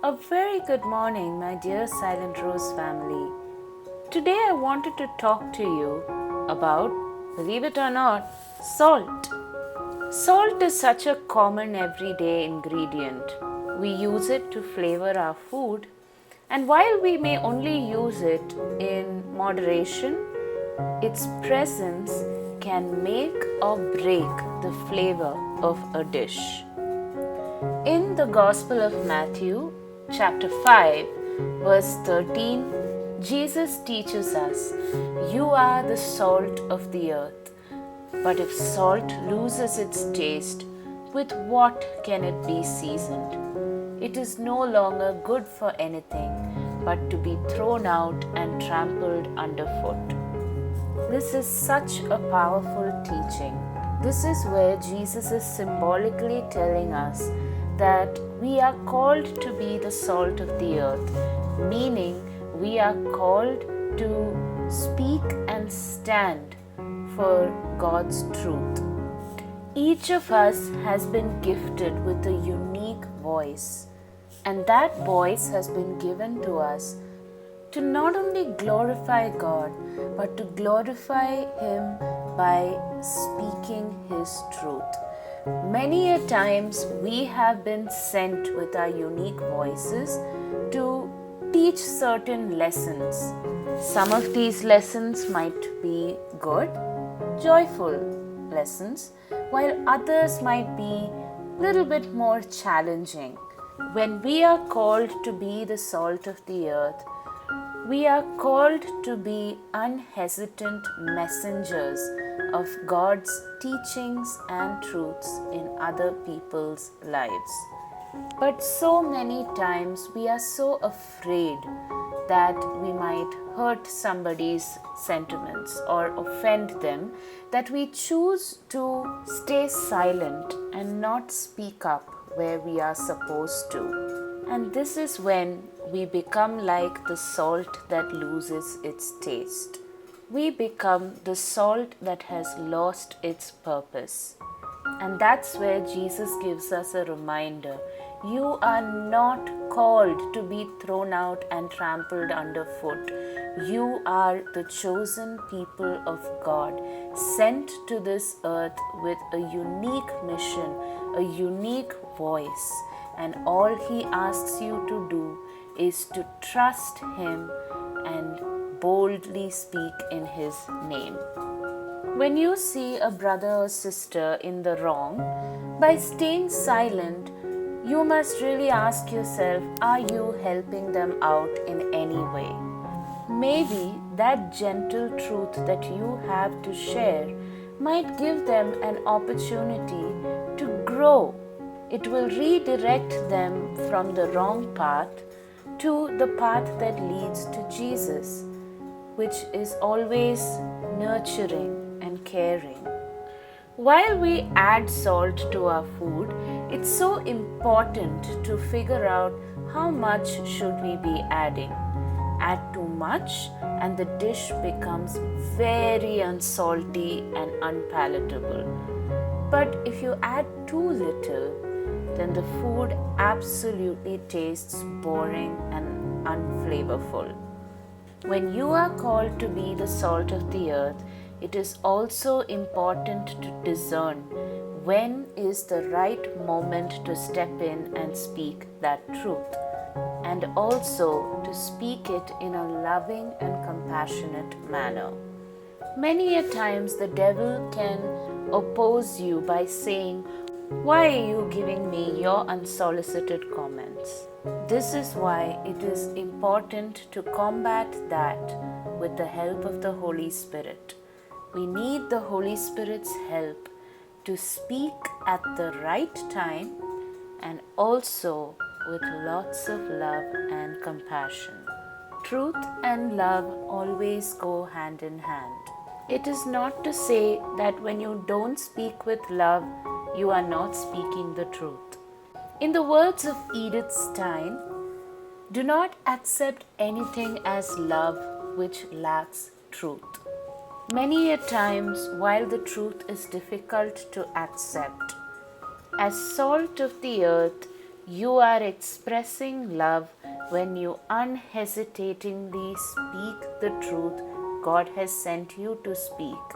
A very good morning, my dear Silent Rose family. Today I wanted to talk to you about, believe it or not, salt. Salt is such a common everyday ingredient. We use it to flavor our food, and while we may only use it in moderation, its presence can make or break the flavor of a dish. In the Gospel of Matthew, chapter 5, verse 13, Jesus teaches us, "You are the salt of the earth. But if salt loses its taste, with what can it be seasoned? It is no longer good for anything but to be thrown out and trampled underfoot." This is such a powerful teaching. This is where Jesus is symbolically telling us that we are called to be the salt of the earth, meaning we are called to speak and stand for God's truth. Each of us has been gifted with a unique voice, and that voice has been given to us to not only glorify God, but to glorify Him by speaking His truth. Many a times we have been sent with our unique voices to teach certain lessons. Some of these lessons might be good, joyful lessons, while others might be a little bit more challenging. When we are called to be the salt of the earth, we are called to be unhesitant messengers of God's teachings and truths in other people's lives. But so many times we are so afraid that we might hurt somebody's sentiments or offend them that we choose to stay silent and not speak up where we are supposed to. And this is when we become like the salt that loses its taste. We become the salt that has lost its purpose. And that's where Jesus gives us a reminder. You are not called to be thrown out and trampled underfoot. You are the chosen people of God, sent to this earth with a unique mission, a unique voice. And all He asks you to do is to trust Him and boldly speak in His name. When you see a brother or sister in the wrong, by staying silent, you must really ask yourself, are you helping them out in any way? Maybe that gentle truth that you have to share might give them an opportunity to grow. It will redirect them from the wrong path to the path that leads to Jesus, which is always nurturing and caring. While we add salt to our food, it's so important to figure out how much should we be adding. Add too much and the dish becomes very unsalty and unpalatable. But if you add too little, then the food absolutely tastes boring and unflavorful. When you are called to be the salt of the earth, it is also important to discern when is the right moment to step in and speak that truth, and also to speak it in a loving and compassionate manner. Many a times the devil can oppose you by saying, "Why are you giving me your unsolicited comments?" This is why it is important to combat that with the help of the Holy Spirit. We need the Holy Spirit's help to speak at the right time and also with lots of love and compassion. Truth and love always go hand in hand. It is not to say that when you don't speak with love, you are not speaking the truth. In the words of Edith Stein, do not accept anything as love which lacks truth. Many a times, while the truth is difficult to accept, as salt of the earth, You are expressing love when you unhesitatingly speak the truth God has sent you to speak.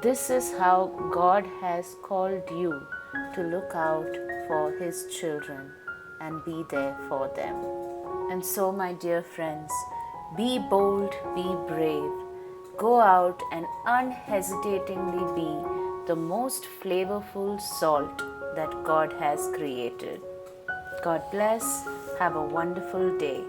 This is how God has called you to look out for His children and be there for them. And so, my dear friends, be bold, be brave. Go out and unhesitatingly be the most flavorful salt that God has created. God bless. Have a wonderful day.